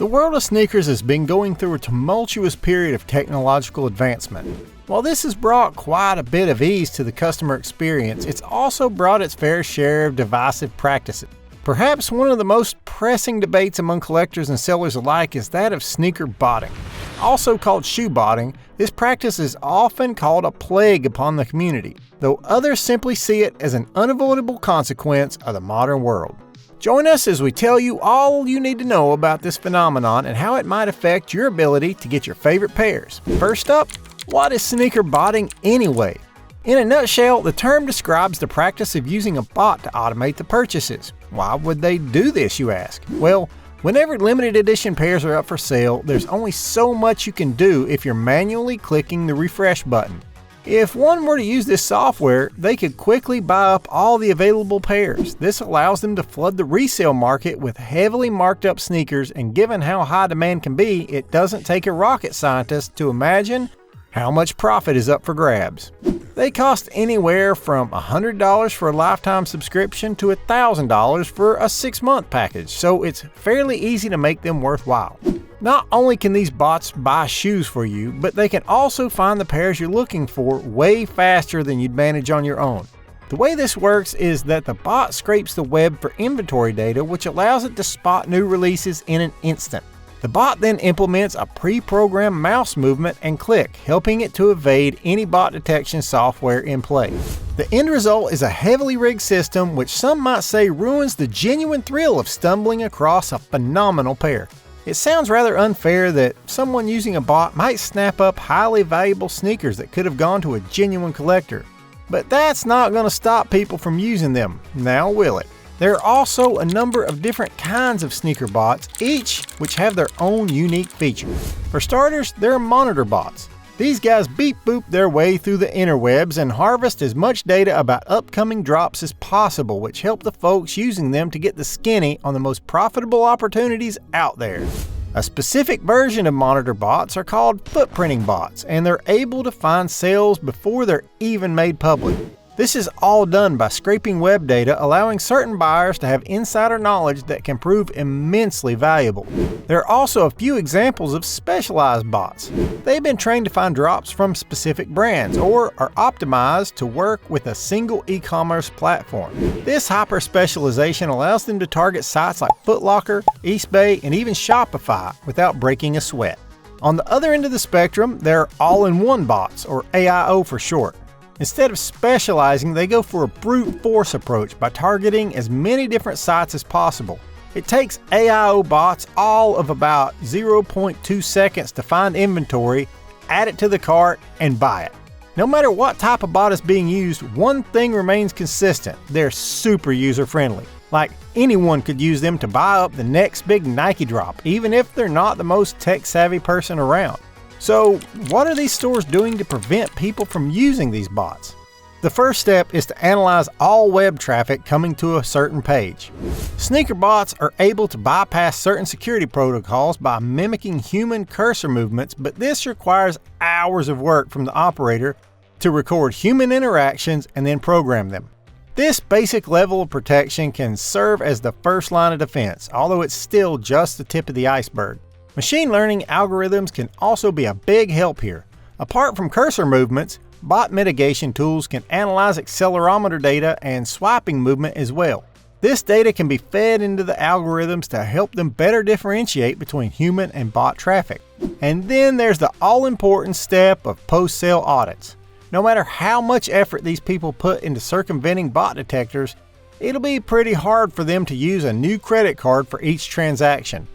The world of sneakers has been going through a tumultuous period of technological advancement. While this has brought quite a bit of ease to the customer experience, it's also brought its fair share of divisive practices. Perhaps one of the most pressing debates among collectors and sellers alike is that of sneaker botting. Also called shoe botting, this practice is often called a plague upon the community, though others simply see it as an unavoidable consequence of the modern world. Join us as we tell you all you need to know about this phenomenon and how it might affect your ability to get your favorite pairs. First up, what is sneaker botting anyway? In a nutshell, the term describes the practice of using a bot to automate the purchases. Why would they do this, you ask? Well, whenever limited edition pairs are up for sale, there's only so much you can do if you're manually clicking the refresh button. If one were to use this software, they could quickly buy up all the available pairs. This allows them to flood the resale market with heavily marked up sneakers, and given how high demand can be, it doesn't take a rocket scientist to imagine how much profit is up for grabs. They cost anywhere from $100 for a lifetime subscription to $1,000 for a 6-month package, so it's fairly easy to make them worthwhile. Not only can these bots buy shoes for you, but they can also find the pairs you're looking for way faster than you'd manage on your own. The way this works is that the bot scrapes the web for inventory data, which allows it to spot new releases in an instant. The bot then implements a pre-programmed mouse movement and click, helping it to evade any bot detection software in play. The end result is a heavily rigged system which some might say ruins the genuine thrill of stumbling across a phenomenal pair. It sounds rather unfair that someone using a bot might snap up highly valuable sneakers that could have gone to a genuine collector. But that's not going to stop people from using them, now will it? There are also a number of different kinds of sneaker bots, each which have their own unique features. For starters, there are monitor bots. These guys beep boop their way through the interwebs and harvest as much data about upcoming drops as possible, which help the folks using them to get the skinny on the most profitable opportunities out there. A specific version of monitor bots are called footprinting bots, and they're able to find sales before they're even made public. This is all done by scraping web data, allowing certain buyers to have insider knowledge that can prove immensely valuable. There are also a few examples of specialized bots. They've been trained to find drops from specific brands or are optimized to work with a single e-commerce platform. This hyper-specialization allows them to target sites like Foot Locker, Eastbay, and even Shopify without breaking a sweat. On the other end of the spectrum, there are all-in-one bots, or AIO for short. Instead of specializing, they go for a brute force approach by targeting as many different sites as possible. It takes AIO bots all of about 0.2 seconds to find inventory, add it to the cart, and buy it. No matter what type of bot is being used, one thing remains consistent: they're super user-friendly. Like anyone could use them to buy up the next big Nike drop, even if they're not the most tech-savvy person around. So, what are these stores doing to prevent people from using these bots? The first step is to analyze all web traffic coming to a certain page. Sneaker bots are able to bypass certain security protocols by mimicking human cursor movements, but this requires hours of work from the operator to record human interactions and then program them. This basic level of protection can serve as the first line of defense, although it's still just the tip of the iceberg. Machine learning algorithms can also be a big help here. Apart from cursor movements, bot mitigation tools can analyze accelerometer data and swiping movement as well. This data can be fed into the algorithms to help them better differentiate between human and bot traffic. And then there's the all-important step of post-sale audits. No matter how much effort these people put into circumventing bot detectors, it'll be pretty hard for them to use a new credit card for each transaction.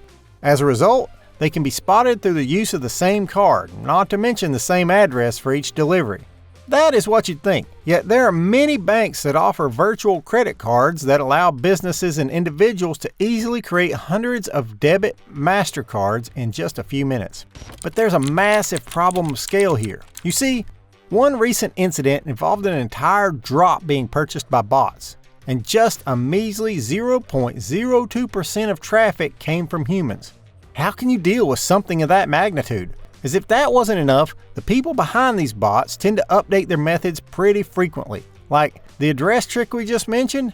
As a result, they can be spotted through the use of the same card, not to mention the same address for each delivery. That is what you'd think, yet there are many banks that offer virtual credit cards that allow businesses and individuals to easily create hundreds of debit MasterCards in just a few minutes. But there's a massive problem of scale here. You see, one recent incident involved an entire drop being purchased by bots, and just a measly 0.02% of traffic came from humans. How can you deal with something of that magnitude? As if that wasn't enough, the people behind these bots tend to update their methods pretty frequently. Like the address trick we just mentioned,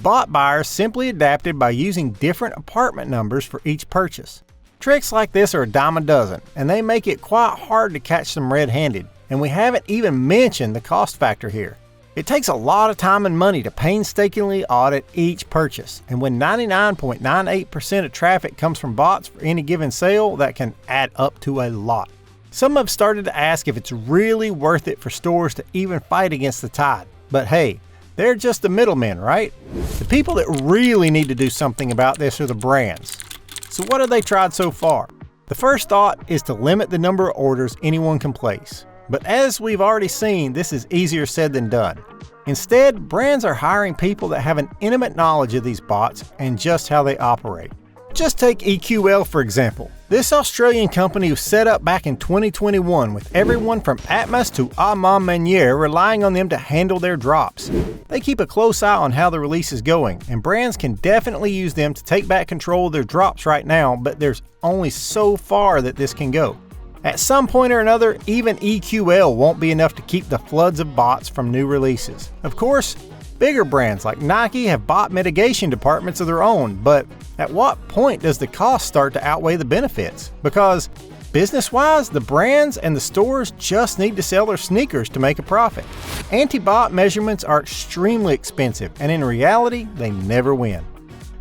bot buyers simply adapted by using different apartment numbers for each purchase. Tricks like this are a dime a dozen, and they make it quite hard to catch them red-handed, and we haven't even mentioned the cost factor here. It takes a lot of time and money to painstakingly audit each purchase, and when 99.98% of traffic comes from bots for any given sale, that can add up to a lot. Some have started to ask if it's really worth it for stores to even fight against the tide. But hey, they're just the middlemen, right? The people that really need to do something about this are the brands. So what have they tried so far? The first thought is to limit the number of orders anyone can place. But as we've already seen, this is easier said than done. Instead, brands are hiring people that have an intimate knowledge of these bots and just how they operate. Just take EQL for example. This Australian company was set up back in 2021 with everyone from Atmos to Armand Meunier relying on them to handle their drops. They keep a close eye on how the release is going, and brands can definitely use them to take back control of their drops right now, but there's only so far that this can go. At some point or another, even EQL won't be enough to keep the floods of bots from new releases. Of course, bigger brands like Nike have bot mitigation departments of their own, but at what point does the cost start to outweigh the benefits? Because business-wise, the brands and the stores just need to sell their sneakers to make a profit. Anti-bot measurements are extremely expensive, and in reality, they never win.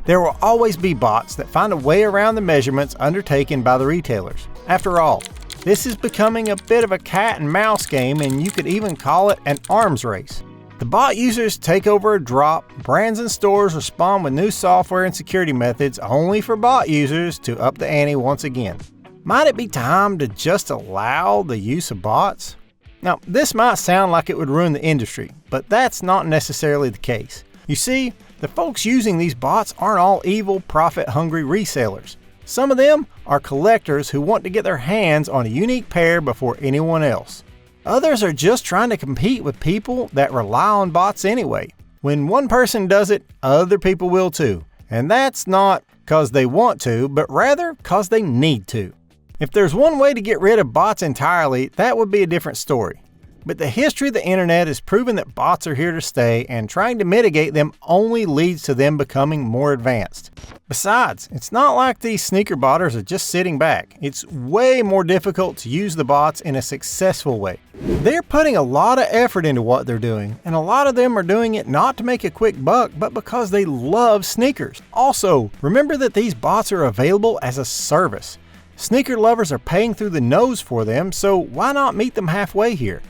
There will always be bots that find a way around the measurements undertaken by the retailers. After all, this is becoming a bit of a cat and mouse game, and you could even call it an arms race. The bot users take over a drop, brands and stores respond with new software and security methods only for bot users to up the ante once again. Might it be time to just allow the use of bots? Now, this might sound like it would ruin the industry, but that's not necessarily the case. You see, the folks using these bots aren't all evil, profit-hungry resellers. Some of them are collectors who want to get their hands on a unique pair before anyone else. Others are just trying to compete with people that rely on bots anyway. When one person does it, other people will too. And that's not because they want to, but rather because they need to. If there's one way to get rid of bots entirely, that would be a different story. But the history of the internet has proven that bots are here to stay, and trying to mitigate them only leads to them becoming more advanced. Besides, it's not like these sneaker botters are just sitting back. It's way more difficult to use the bots in a successful way. They're putting a lot of effort into what they're doing, and a lot of them are doing it not to make a quick buck, but because they love sneakers. Also, remember that these bots are available as a service. Sneaker lovers are paying through the nose for them, so why not meet them halfway here?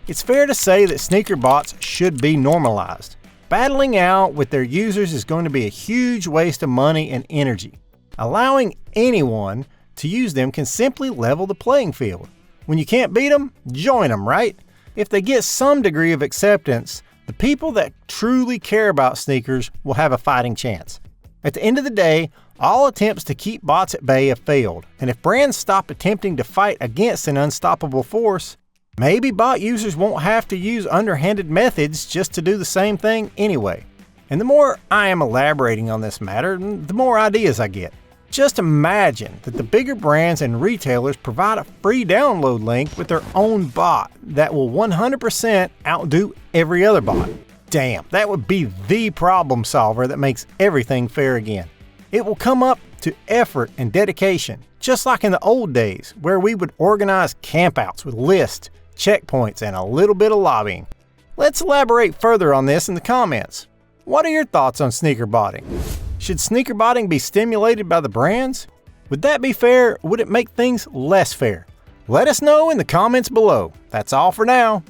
It's fair to say that sneaker bots should be normalized. Battling out with their users is going to be a huge waste of money and energy. Allowing anyone to use them can simply level the playing field. When you can't beat them, join them, right? If they get some degree of acceptance, the people that truly care about sneakers will have a fighting chance. At the end of the day, all attempts to keep bots at bay have failed, and if brands stop attempting to fight against an unstoppable force, maybe bot users won't have to use underhanded methods just to do the same thing anyway. And the more I am elaborating on this matter, the more ideas I get. Just imagine that the bigger brands and retailers provide a free download link with their own bot that will 100% outdo every other bot. Damn, that would be the problem solver that makes everything fair again. It will come up to effort and dedication, just like in the old days where we would organize campouts with lists, checkpoints, and a little bit of lobbying. Let's elaborate further on this in the comments. What are your thoughts on sneaker botting? Should sneaker botting be stimulated by the brands? Would that be fair, or would it make things less fair? Let us know in the comments below. That's all for now.